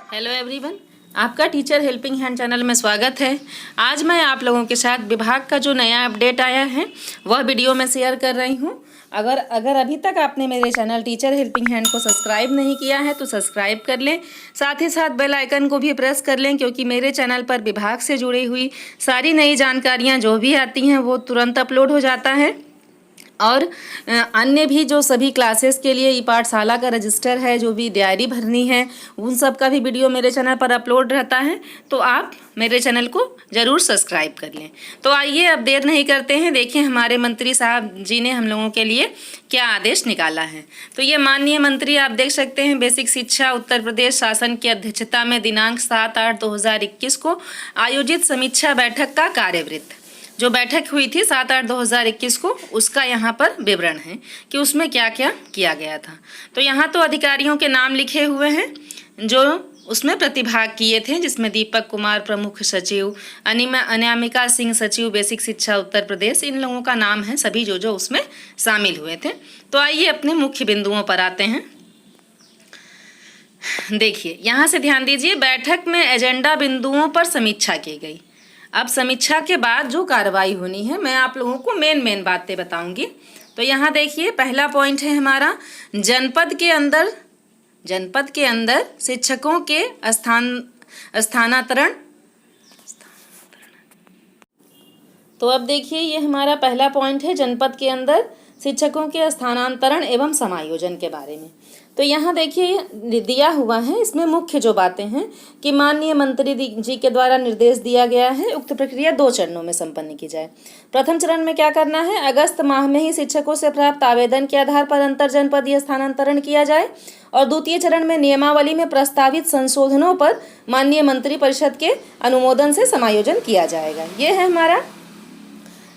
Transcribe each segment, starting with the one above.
Hello everyone, आपका teacher helping hand channel में स्वागत है। आज मैं आप लोगों के साथ विभाग का जो नया अपडेट आया है वह वीडियो में शेयर कर रही हूं। अगर अभी तक आपने मेरे चैनल टीचर हेल्पिंग हैंड को सब्सक्राइब नहीं किया है तो सब्सक्राइब कर लें, साथ ही साथ बेल आइकन को भी प्रेस कर लें, क्योंकि मेरे चैनल पर विभाग से जुड़ी हुई सारी नई जानकारियाँ जो भी आती हैं वो तुरंत अपलोड हो जाता है। और अन्य भी जो सभी क्लासेस के लिए ई पाठशाला का रजिस्टर है, जो भी डायरी भरनी है, उन सब का भी वीडियो मेरे चैनल पर अपलोड रहता है, तो आप मेरे चैनल को ज़रूर सब्सक्राइब कर लें। तो आइए अब देर नहीं करते हैं, देखिए हमारे मंत्री साहब जी ने हम लोगों के लिए क्या आदेश निकाला है। तो ये माननीय मंत्री आप देख सकते हैं, बेसिक शिक्षा उत्तर प्रदेश शासन की अध्यक्षता में दिनांक 7/8/2021 को आयोजित समीक्षा बैठक का कार्यवृत्त, जो बैठक हुई थी 7/8/2021 को, उसका यहाँ पर विवरण है कि उसमें क्या क्या किया गया था। तो यहाँ तो अधिकारियों के नाम लिखे हुए हैं जो उसमें प्रतिभाग किए थे, जिसमें दीपक कुमार प्रमुख सचिव, अनामिका सिंह सचिव बेसिक शिक्षा उत्तर प्रदेश, इन लोगों का नाम है सभी जो उसमें शामिल हुए थे। तो आइए अपने मुख्य बिंदुओं पर आते हैं। देखिए यहाँ से ध्यान दीजिए, बैठक में एजेंडा बिंदुओं पर समीक्षा की गई। अब समीक्षा के बाद जो कार्रवाई होनी है, मैं आप लोगों को मेन बातें बताऊंगी। तो यहाँ देखिए, पहला पॉइंट है हमारा जनपद के अंदर शिक्षकों के स्थानांतरण। तो अब देखिए, ये हमारा पहला पॉइंट है जनपद के अंदर शिक्षकों के स्थानांतरण एवं समायोजन के बारे में। तो यहाँ देखिए दिया हुआ है, इसमें मुख्य जो बातें हैं कि माननीय मंत्री जी के द्वारा निर्देश दिया गया है उक्त प्रक्रिया 2 चरणों में संपन्न की जाए। प्रथम चरण में क्या करना है, अगस्त माह में ही शिक्षकों से प्राप्त आवेदन के आधार पर अंतर जनपदीय स्थानांतरण किया जाए, और द्वितीय चरण में नियमावली में प्रस्तावित संशोधनों पर माननीय मंत्री परिषद के अनुमोदन से समायोजन किया जाएगा। ये है हमारा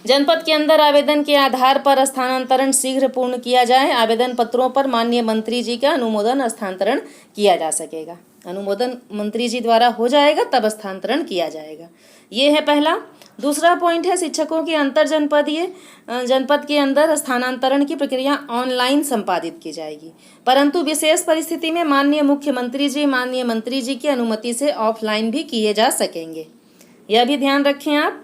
जनपद के अंदर आवेदन के आधार पर स्थानांतरण शीघ्र पूर्ण किया जाए। आवेदन पत्रों पर माननीय मंत्री जी का अनुमोदन हस्तांतरण किया जा सकेगा। अनुमोदन मंत्री जी द्वारा हो जाएगा तब हस्तांतरण किया जाएगा। ये है पहला। दूसरा पॉइंट है शिक्षकों के अंतर जनपद के अंदर स्थानांतरण की प्रक्रिया ऑनलाइन संपादित की जाएगी, परंतु विशेष परिस्थिति में माननीय मंत्री जी की अनुमति से ऑफलाइन भी किए जा सकेंगे। यह भी ध्यान रखें आप।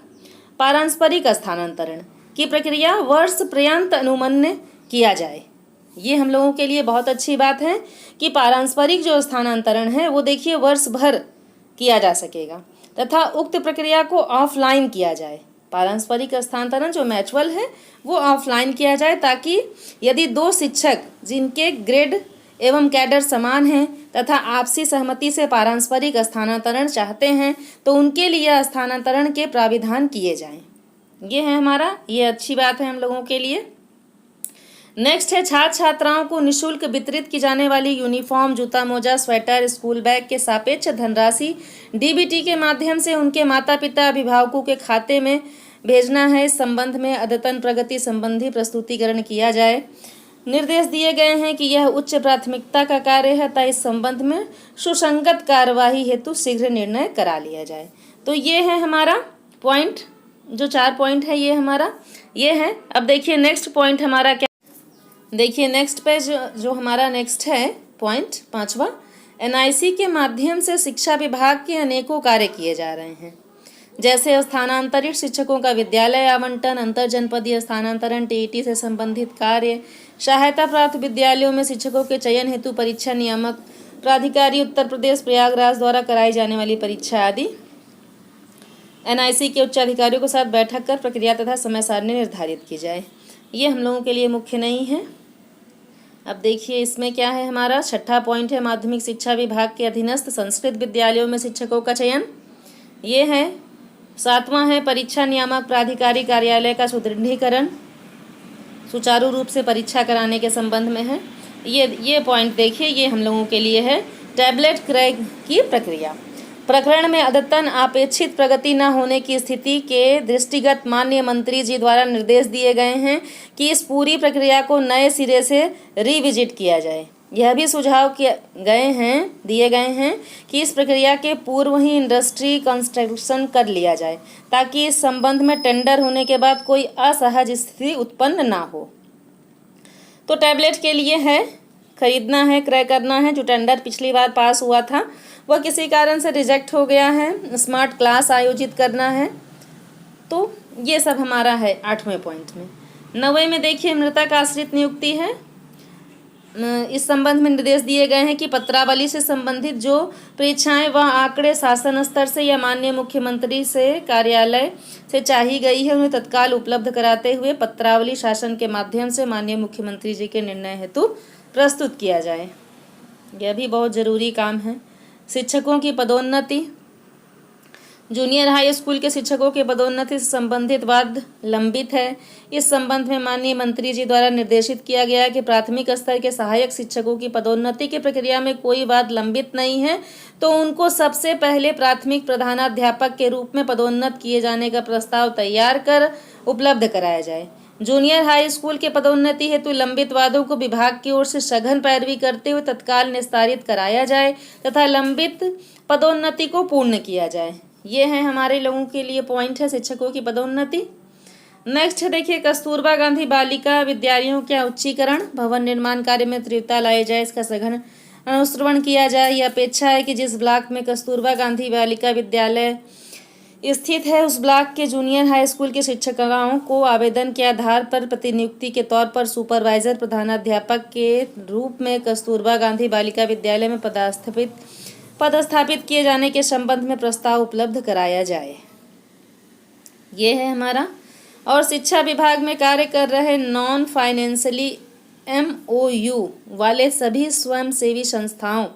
पारस्परिक स्थानांतरण की प्रक्रिया वर्ष पर्यंत अनुमन्य किया जाए। ये हम लोगों के लिए बहुत अच्छी बात है कि पारस्परिक जो स्थानांतरण है वो देखिए वर्ष भर किया जा सकेगा, तथा उक्त प्रक्रिया को ऑफलाइन किया जाए। पारस्परिक स्थानांतरण जो म्यूचुअल है वो ऑफलाइन किया जाए, ताकि यदि 2 शिक्षक जिनके ग्रेड एवं कैडर समान हैं तथा आपसी सहमति से पारस्परिक स्थानांतरण चाहते हैं तो उनके लिए स्थानांतरण के प्राविधान किए जाएं। ये है हमारा, ये अच्छी बात है हम लोगों के लिए। नेक्स्ट है छात्र छात्राओं को निःशुल्क वितरित की जाने वाली यूनिफॉर्म, जूता मोजा, स्वेटर, स्कूल बैग के सापेक्ष धनराशि डीबीटी के माध्यम से उनके माता पिता अभिभावकों के खाते में भेजना है। इस संबंध में अद्यतन प्रगति संबंधी प्रस्तुतिकरण किया जाए। निर्देश दिए गए हैं कि यह उच्च प्राथमिकता का कार्य है, तथा इस संबंध में सुसंगत कार्यवाही हेतु शीघ्र निर्णय करा लिया जाए। तो ये है हमारा पॉइंट, जो 4 पॉइंट है ये हमारा ये है। अब देखिए नेक्स्ट पॉइंट हमारा क्या, देखिए नेक्स्ट पेज जो हमारा नेक्स्ट है पॉइंट 5वां, एनआईसी के माध्यम से शिक्षा विभाग के अनेकों कार्य किए जा रहे हैं, जैसे स्थानांतरित शिक्षकों का विद्यालय आवंटन, अंतर जनपदीय स्थानांतरण, टीईटी से संबंधित कार्य, सहायता प्राप्त विद्यालयों में शिक्षकों के चयन हेतु परीक्षा नियामक प्राधिकारी उत्तर प्रदेश प्रयागराज द्वारा कराई जाने वाली परीक्षा आदि। एनआईसी के उच्च अधिकारियों के साथ बैठक कर प्रक्रिया तथा समय सारणी निर्धारित की जाए। ये हम लोगों के लिए मुख्य नहीं है। अब देखिए इसमें क्या है हमारा 6ठा पॉइंट है माध्यमिक शिक्षा विभाग के अधीनस्थ संस्कृत विद्यालयों में शिक्षकों का चयन। ये है 7वां है परीक्षा नियामक प्राधिकारी कार्यालय का सुदृढ़ीकरण, सुचारू रूप से परीक्षा कराने के संबंध में है। ये पॉइंट देखिए, ये हम लोगों के लिए है टैबलेट क्रय की प्रक्रिया। प्रकरण में अद्यतन अपेक्षित प्रगति न होने की स्थिति के दृष्टिगत माननीय मंत्री जी द्वारा निर्देश दिए गए हैं कि इस पूरी प्रक्रिया को नए सिरे से रिविजिट किया जाए। यह भी सुझाव दिए गए हैं कि इस प्रक्रिया के पूर्व ही इंडस्ट्री कंस्ट्रक्शन कर लिया जाए, ताकि इस संबंध में टेंडर होने के बाद कोई असहज स्थिति उत्पन्न ना हो। तो टैबलेट के लिए है खरीदना है, क्रय करना है। जो टेंडर पिछली बार पास हुआ था वह किसी कारण से रिजेक्ट हो गया है। स्मार्ट क्लास आयोजित करना है। तो ये सब हमारा है 8वें पॉइंट में। 9वें में देखिए मृतक आश्रित नियुक्ति है। इस संबंध में निर्देश दिए गए हैं कि पत्रावली से संबंधित जो परीक्षाएं व आंकड़े शासन स्तर से या माननीय मुख्यमंत्री से कार्यालय से चाही गई है उन्हें तत्काल उपलब्ध कराते हुए पत्रावली शासन के माध्यम से माननीय मुख्यमंत्री जी के निर्णय हेतु प्रस्तुत किया जाए। यह भी बहुत जरूरी काम है। शिक्षकों की पदोन्नति। जूनियर हाई स्कूल के शिक्षकों के पदोन्नति से संबंधित वाद लंबित है। इस संबंध में माननीय मंत्री जी द्वारा निर्देशित किया गया है कि प्राथमिक स्तर के सहायक शिक्षकों की पदोन्नति की प्रक्रिया में कोई वाद लंबित नहीं है तो उनको सबसे पहले प्राथमिक प्रधानाध्यापक के रूप में पदोन्नत किए जाने का प्रस्ताव तैयार कर उपलब्ध कराया जाए। जूनियर हाई स्कूल के पदोन्नति हेतु लंबित वादों को विभाग की ओर से सघन पैरवी करते हुए तत्काल निस्तारित कराया जाए तथा लंबित पदोन्नति को पूर्ण किया जाए। ये है हमारे लोगों के लिए पॉइंट है शिक्षकों की पदोन्नति। नेक्स्ट है देखिए कस्तूरबा गांधी बालिका विद्यालयों के उच्चीकरण भवन निर्माण कार्य में तीव्रता लाई जाए, इसका सघन अनुश्रवण किया जाए। यह अपेक्षा है कि जिस ब्लॉक में कस्तूरबा गांधी बालिका विद्यालय स्थित है उस ब्लॉक के जूनियर हाई स्कूल के शिक्षिकाओं को आवेदन के आधार पर प्रतिनियुक्ति के तौर पर सुपरवाइजर प्रधानाध्यापक के रूप में कस्तूरबा गांधी बालिका विद्यालय में पदस्थापित किए जाने के संबंध में प्रस्ताव उपलब्ध कराया जाए। ये है हमारा। और शिक्षा विभाग में कार्य कर रहे नॉन फाइनेंशियली MOU वाले सभी स्वयंसेवी संस्थाओं,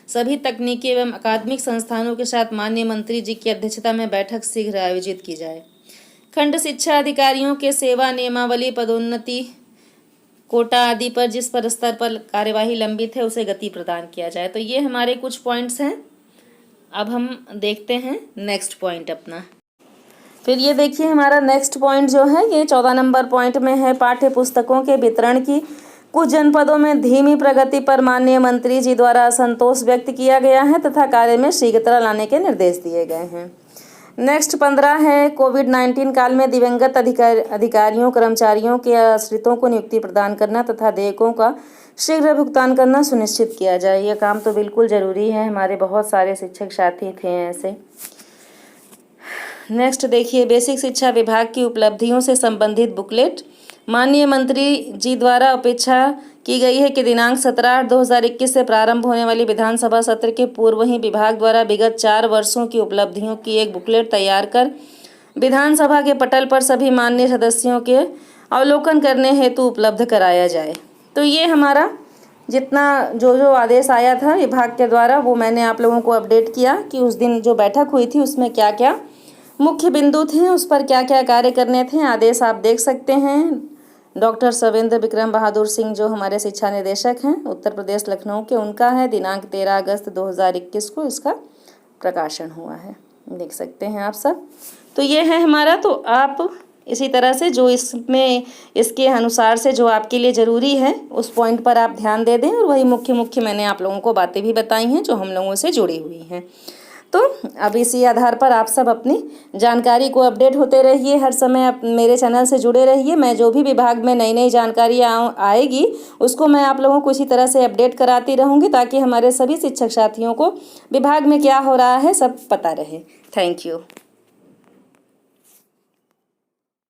सभी तकनीकी एवं अकादमिक संस्थानों के साथ माननीय मंत्री जी की अध्यक्षता में बैठक शीघ्र आयोजित की जाए। खंड शिक्षा अधिकारियों के सेवा नियमावली, पदोन्नति, कोटा आदि पर जिस पर स्तर पर कार्यवाही लंबित है उसे गति प्रदान किया जाए। तो ये हमारे कुछ पॉइंट्स हैं। अब हम देखते हैं नेक्स्ट पॉइंट अपना। फिर ये देखिए हमारा नेक्स्ट पॉइंट जो है ये 14 नंबर पॉइंट में है पाठ्य पुस्तकों के वितरण की कुछ जनपदों में धीमी प्रगति पर माननीय मंत्री जी द्वारा असंतोष व्यक्त किया गया है तथा कार्य में शीघ्रता लाने के निर्देश दिए गए हैं। नेक्स्ट 15 है कोविड-19 काल में दिवंगत अधिकारियों कर्मचारियों के आश्रितों को नियुक्ति प्रदान करना तथा देयकों का शीघ्र भुगतान करना सुनिश्चित किया जाए। यह काम तो बिल्कुल ज़रूरी है। हमारे बहुत सारे शिक्षक साथी थे ऐसे। नेक्स्ट देखिए बेसिक शिक्षा विभाग की उपलब्धियों से संबंधित बुकलेट। माननीय मंत्री जी द्वारा अपेक्षा की गई है कि दिनांक 17/8/2021 से प्रारंभ होने वाली विधानसभा सत्र के पूर्व ही विभाग द्वारा विगत 4 वर्षों की उपलब्धियों की एक बुकलेट तैयार कर विधानसभा के पटल पर सभी माननीय सदस्यों के अवलोकन करने हेतु उपलब्ध कराया जाए। तो ये हमारा जितना जो आदेश आया था विभाग के द्वारा वो मैंने आप लोगों को अपडेट किया कि उस दिन जो बैठक हुई थी उसमें क्या क्या मुख्य बिंदु थे, उस पर क्या क्या कार्य करने थे। आदेश आप देख सकते हैं। डॉक्टर सवेंद्र विक्रम बहादुर सिंह जो हमारे शिक्षा निदेशक हैं उत्तर प्रदेश लखनऊ के, उनका है। दिनांक 13 अगस्त 2021 को इसका प्रकाशन हुआ है, देख सकते हैं आप सब। तो ये है हमारा। तो आप इसी तरह से जो इसमें इसके अनुसार से जो आपके लिए ज़रूरी है उस पॉइंट पर आप ध्यान दे दें और वही मुख्य मैंने आप लोगों को बातें भी बताई हैं जो हम लोगों से जुड़ी हुई हैं। तो अब इसी आधार पर आप सब अपनी जानकारी को अपडेट होते रहिए, हर समय मेरे चैनल से जुड़े रहिए। मैं जो भी विभाग में नई नई जानकारी आएगी उसको मैं आप लोगों को इसी तरह से अपडेट कराती रहूँगी ताकि हमारे सभी शिक्षक साथियों को विभाग में क्या हो रहा है सब पता रहे। Thank you.